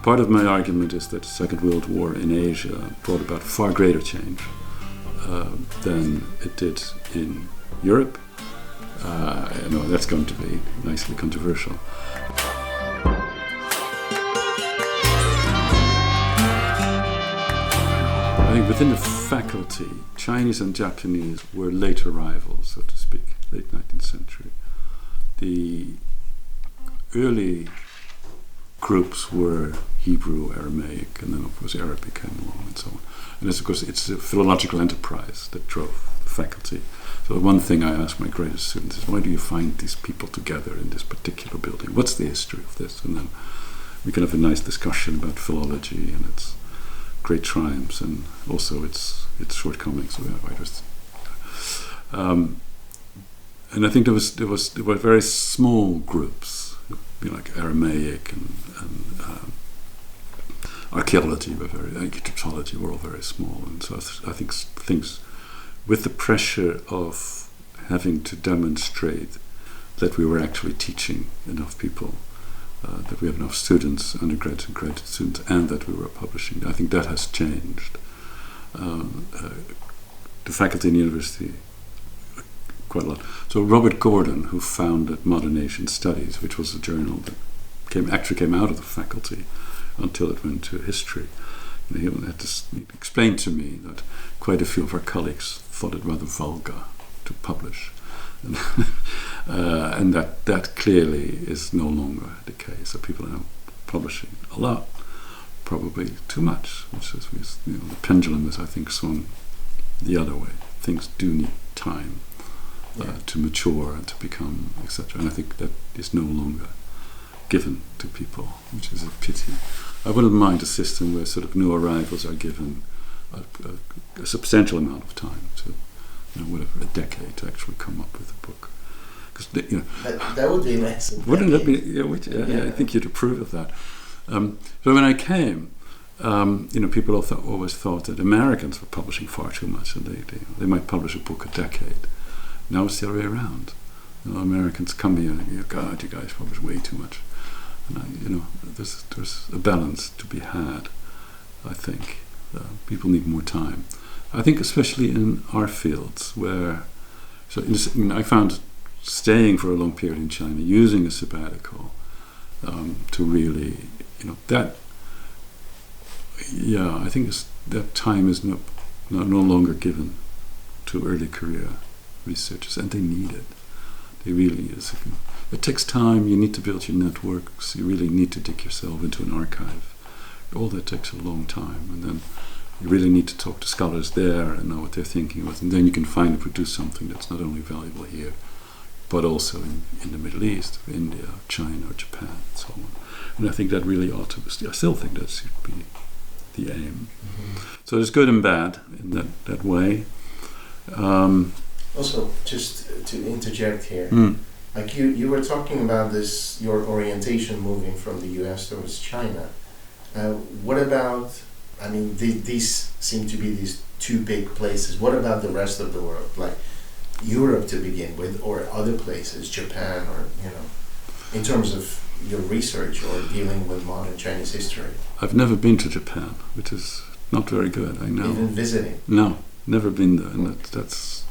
Part of my argument is that the Second World War in Asia brought about far greater change than it did in Europe. That's going to be nicely controversial. I think within the faculty, Chinese and Japanese were late arrivals, so to speak, late 19th century. The early groups were Hebrew, Aramaic, and then of course Arabic came along and so on. And of course it's a philological enterprise that drove the faculty. So one thing I ask my graduate students is, why do you find these people together in this particular building? What's the history of this? And then we can have a nice discussion about philology and its great triumphs and also its shortcomings. And I think there were very small groups, like Aramaic and archaeology Egyptology were all very small, and so I think things with the pressure of having to demonstrate that we were actually teaching enough people, that we have enough students, undergraduates and graduate students, and that we were publishing. I think that has changed. The faculty in the university quite a lot. So Robert Gordon, who founded Modern Asian Studies, which was a journal that came out of the faculty until it went to history, he had to explain to me that quite a few of our colleagues thought it rather vulgar to publish. And that clearly is no longer the case. So people are now publishing a lot, probably too much, which is, the pendulum is, I think, swung the other way. Things do need time to mature and to become, etc. And I think that is no longer given to people, which is a pity. I wouldn't mind a system where sort of new arrivals are given a substantial amount of time, to a decade, to actually come up with a book. That would be nice. Wouldn't that be? I think you'd approve of that. So when I came, people always thought that Americans were publishing far too much, and they might publish a book a decade. Now it's the other way around. Americans come here and God, you guys publish way too much. And there's a balance to be had. I think people need more time. I think especially in our fields, where I found staying for a long period in China, using a sabbatical to really, I think that time is no longer given to early career researchers, and they need it. They really is. It takes time. You need to build your networks. You really need to dig yourself into an archive. All that takes a long time, and then you really need to talk to scholars there and know what they're thinking with, and then you can finally produce something that's not only valuable here, but also in the Middle East, India, China, or Japan, and so on. And I think that really ought to. I still think that should be the aim. Mm-hmm. So there's good and bad in that way. Also, just to interject here, like you were talking about this, your orientation moving from the U.S. towards China. What about? I mean, these seem to be these two big places. What about the rest of the world, like Europe to begin with, or other places, Japan, or in terms of your research or dealing with modern Chinese history? I've never been to Japan, which is not very good. I know. Even visiting? No, never been there, and that's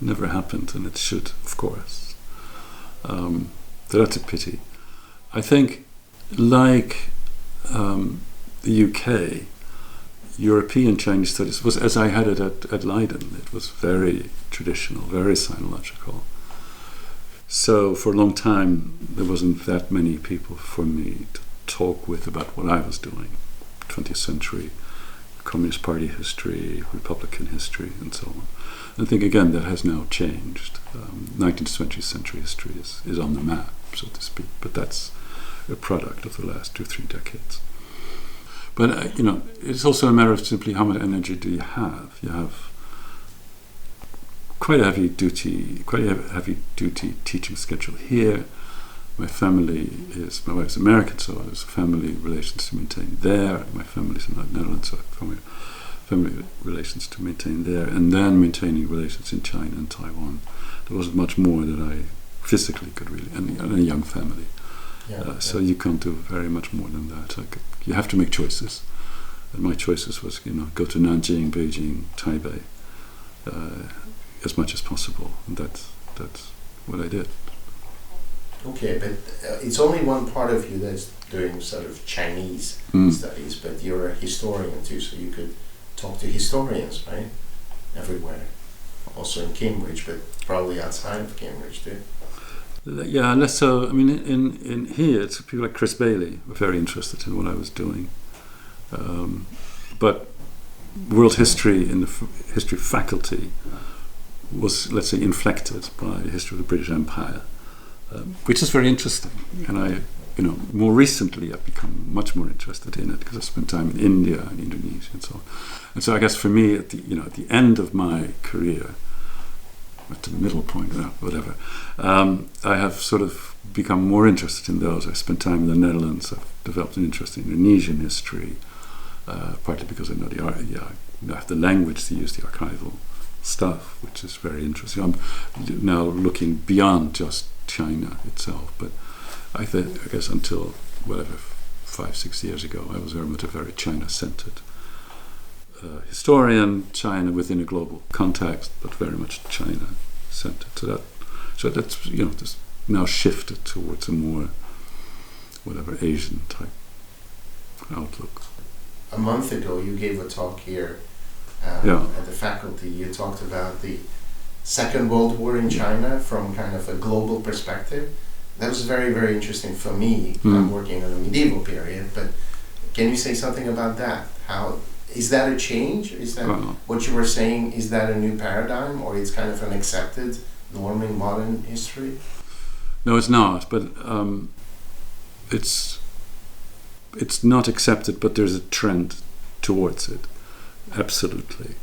never happened, and it should, of course. So that's a pity. I think, like the UK, European Chinese studies was, as I had it at Leiden, it was very traditional, very sinological. So for a long time, there wasn't that many people for me to talk with about what I was doing. 20th century Communist Party history, Republican history, and so on. I think, again, that has now changed. 19th, 20th century history is on the map, so to speak, but that's a product of the last 2-3 decades. But, it's also a matter of simply how much energy do you have. You have quite a heavy duty teaching schedule here. My wife's American, so there's family relations to maintain there. My family's in the Netherlands, so family relations to maintain there, and then maintaining relations in China and Taiwan. There wasn't much more that I physically could really, and a young family. So you can't do very much more than that. You have to make choices. And my choices was, go to Nanjing, Beijing, Taipei, as much as possible. And that's what I did. Okay, but it's only one part of you that's doing sort of Chinese studies, but you're a historian too, so you could talk to historians, right? Everywhere. Also in Cambridge, but probably outside of Cambridge too. Yeah, less so. I mean, in here, it's people like Chris Bailey were very interested in what I was doing. But world history in the history faculty was, let's say, inflected by the history of the British Empire, which is very interesting. And I, more recently, I've become much more interested in it because I spent time in India and Indonesia and so on. And so I guess for me, at the end of my career, at the middle point, whatever, I have sort of become more interested in those. I spent time in the Netherlands. I've developed an interest in Indonesian history, partly because I know I have the language to use the archival stuff, which is very interesting. I'm now looking beyond just China itself, but I guess until 5-6 years ago, I was very much a very China-centered historian, China within a global context, but very much China-centered. So that's just now shifted towards a more Asian type outlook. A month ago, you gave a talk here at the faculty. You talked about the Second World War in China from kind of a global perspective. That was very, very interesting for me. I'm working on a medieval period, but can you say something about that? How is that a change? Is that what you were saying? Is that a new paradigm, or it's kind of an accepted norm in modern history? No, it's not. But it's not accepted. But there's a trend towards it. Absolutely.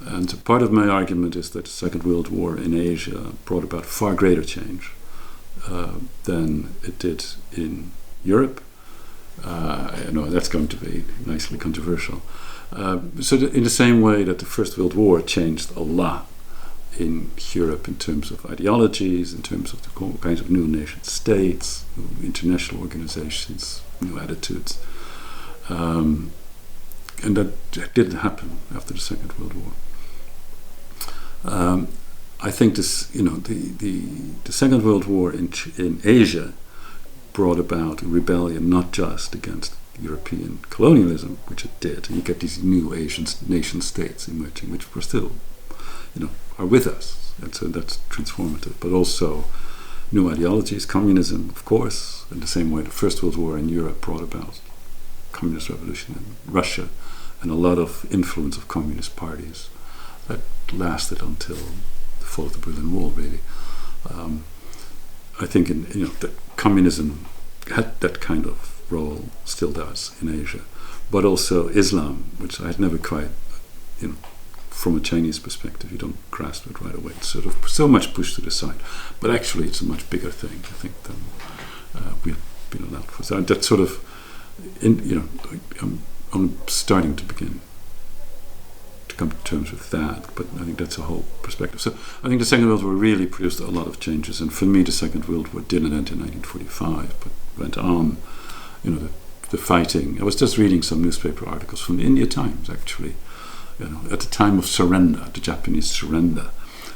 And part of my argument is that the Second World War in Asia brought about far greater change than it did in Europe. I know that's going to be nicely controversial. So in the same way that the First World War changed a lot in Europe in terms of ideologies, in terms of the kinds of new nation states, international organizations, new attitudes. And that didn't happen after the Second World War. I think this, the Second World War in Asia brought about a rebellion not just against European colonialism, which it did, and you get these new Asian nation states emerging, which were still, are with us, and so that's transformative. But also new ideologies, communism, of course, in the same way the First World War in Europe brought about communist revolution in Russia, and a lot of influence of communist parties that lasted until the fall of the Berlin Wall, really. I think that communism had that kind of role, still does in Asia, but also Islam, which I had never quite, from a Chinese perspective, you don't grasp it right away. It's sort of so much pushed to the side, but actually it's a much bigger thing, I think, than we've been allowed for. So that sort of, I'm starting to begin to come to terms with that, but I think that's a whole perspective. So I think the Second World War really produced a lot of changes, and for me the Second World War didn't end in 1945, but went on. The fighting. I was just reading some newspaper articles from the India Times, actually. At the time of surrender, the Japanese surrender,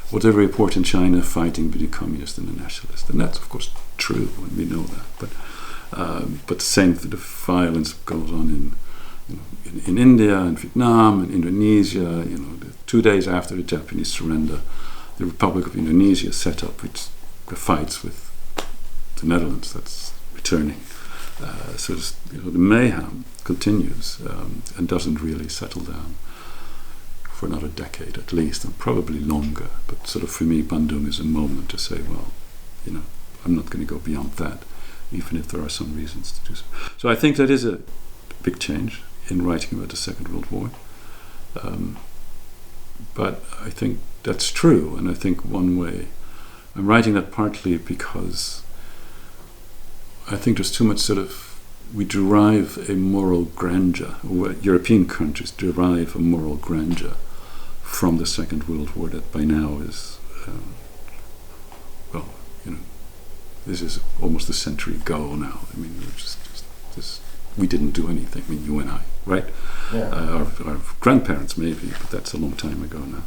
what they report in China, fighting between the communists and the nationalists, and that's of course true, and we know that. But the same, the violence goes on in India and Vietnam and Indonesia. 2 days after the Japanese surrender, the Republic of Indonesia set up which fights with the Netherlands. That's returning. So the mayhem continues and doesn't really settle down for another decade at least, and probably longer. But sort of for me, Bandung is a moment to say, well, I'm not going to go beyond that, even if there are some reasons to do so. So I think that is a big change in writing about the Second World War. But I think that's true, and I think one way I'm writing that partly because I think there's too much we derive a moral grandeur, or European countries derive a moral grandeur from the Second World War that by now is, this is almost a century ago now. I mean, we didn't do anything. I mean, you and I, right? Yeah. Our grandparents maybe, but that's a long time ago now.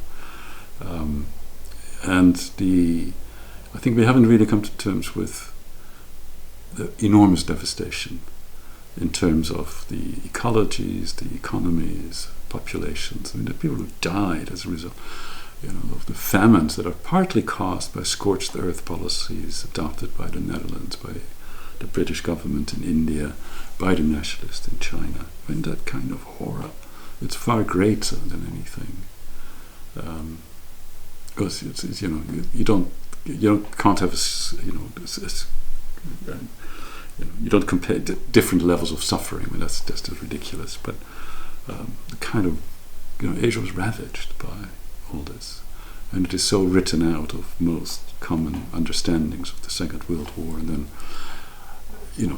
I think we haven't really come to terms with the enormous devastation in terms of the ecologies, the economies, populations. I mean, the people who died as a result, of the famines that are partly caused by scorched earth policies adopted by the Netherlands, by the British government in India, by the nationalists in China. I mean, that kind of horror, it's far greater than anything. Because it's you can't have you don't compare different levels of suffering. I mean, that's just ridiculous. But the kind of Asia was ravaged by all this, and it is so written out of most common understandings of the Second World War, and then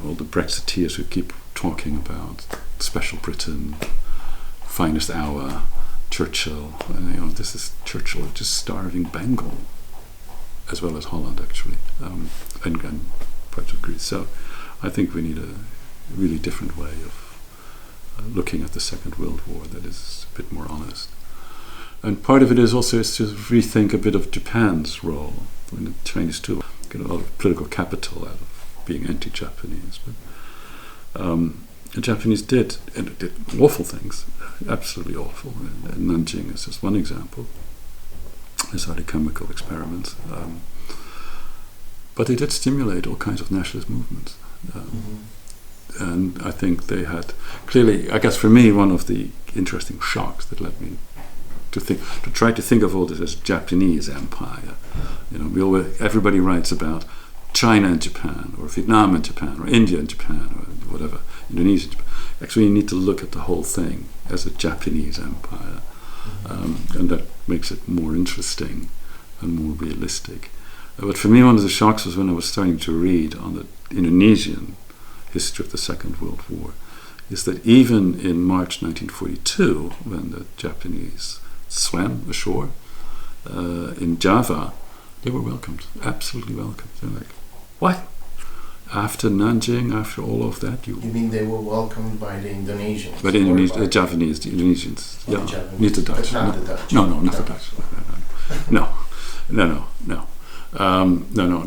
all the Brexiteers who keep talking about special Britain, finest hour, Churchill, and this is Churchill just starving Bengal as well as Holland actually, and parts of Greece. So I think we need a really different way of looking at the Second World War that is a bit more honest. And part of it is also to rethink a bit of Japan's role. I mean, the Chinese too get a lot of political capital out of being anti-Japanese, but the Japanese did awful things, absolutely awful. And Nanjing is just one example. These are the chemical experiments. But they did stimulate all kinds of nationalist movements. And I think they had, clearly, I guess for me, one of the interesting shocks that led me to try to think of all this as Japanese empire. Everybody writes about China and Japan, or Vietnam and Japan, or India and Japan, or whatever, Indonesia and Japan. Actually, you need to look at the whole thing as a Japanese empire, and that makes it more interesting and more realistic. But for me, one of the shocks was when I was starting to read on the Indonesian history of the Second World War, is that even in March 1942, when the Japanese swam ashore in Java, they were welcomed, absolutely welcomed. They're like, what? After Nanjing, after all of that, you mean they were welcomed by the Indonesians? By the Japanese, the Indonesians. Oh, Yeah, the Japanese. not the Dutch. But not the Dutch. No, not the Dutch. No,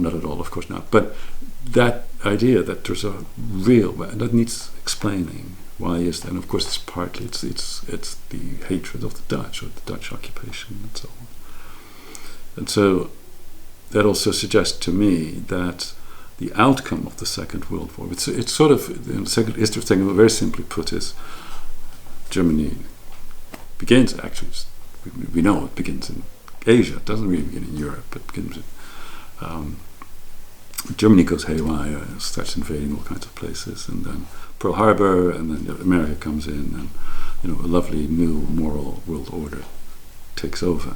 not at all. Of course not. But that idea that there's a real, that needs explaining. Why is that? And of course, it's partly it's the hatred of the Dutch, or the Dutch occupation, and so on. And so that also suggests to me that the outcome of the Second World War, it's sort of, in the second history of Second World War, very simply put, is Germany begins, actually, we know it begins in Asia. It doesn't really begin in Europe, but begins in, Germany goes haywire, starts invading all kinds of places, and then Pearl Harbor, and then America comes in, and a lovely new moral world order takes over.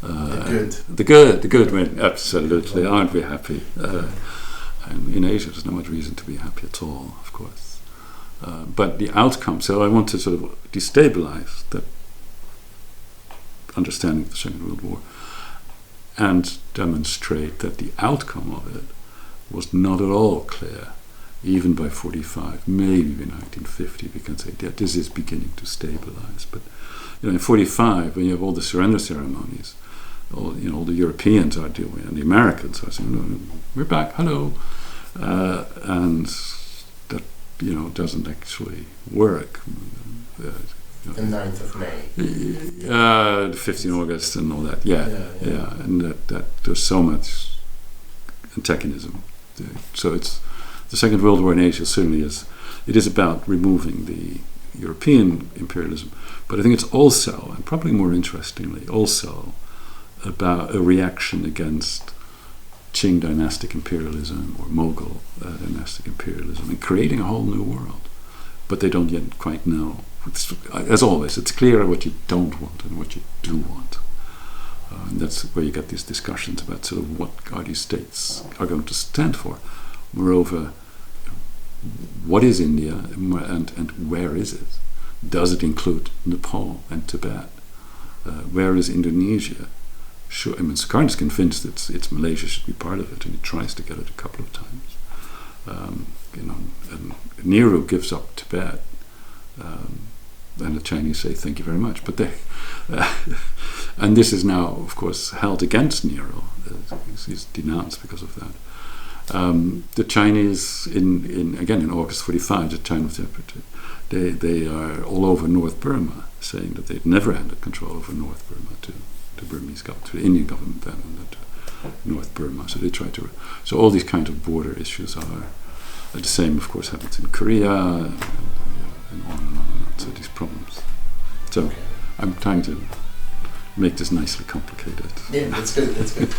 The good win, absolutely. Aren't we happy? And in Asia, there's no much reason to be happy at all, of course. But the outcome, so I want to sort of destabilize that understanding of the Second World War and demonstrate that the outcome of it was not at all clear, even by 45, maybe in 1950, we can say that this is beginning to stabilize. But in 45, when you have all the surrender ceremonies, all the Europeans are doing, and the Americans are saying, no, we're back, hello, and that doesn't actually work. The 9th of May. The 15th August and all that. Yeah. And that there's so much antagonism. So it's the Second World War in Asia certainly is. It is about removing the European imperialism, but I think it's also, and probably more interestingly, also about a reaction against Qing dynastic imperialism or Mughal dynastic imperialism, and creating a whole new world. But they don't yet quite know. As always, it's clear what you don't want and what you do want. And that's where you get these discussions about sort of what are these states are going to stand for. Moreover, what is India and where is it? Does it include Nepal and Tibet? Where is Indonesia? sure. I mean, Sukarno is convinced that it's Malaysia should be part of it, and he tries to get it a couple of times. And Nehru gives up Tibet, and the Chinese say thank you very much. But they, and this is now, of course, held against Nehru. He's denounced because of that. The Chinese, in August 45, the China interpreted, they are all over North Burma, saying that they'd never handed control over North Burma to Burmese government, to the Indian government then, and then to North Burma. So they try to. So all these kind of border issues are the same. Of course, happens in Korea, and on and on and on. So these problems. So I'm trying to make this nicely complicated. Yeah, that's good. That's good.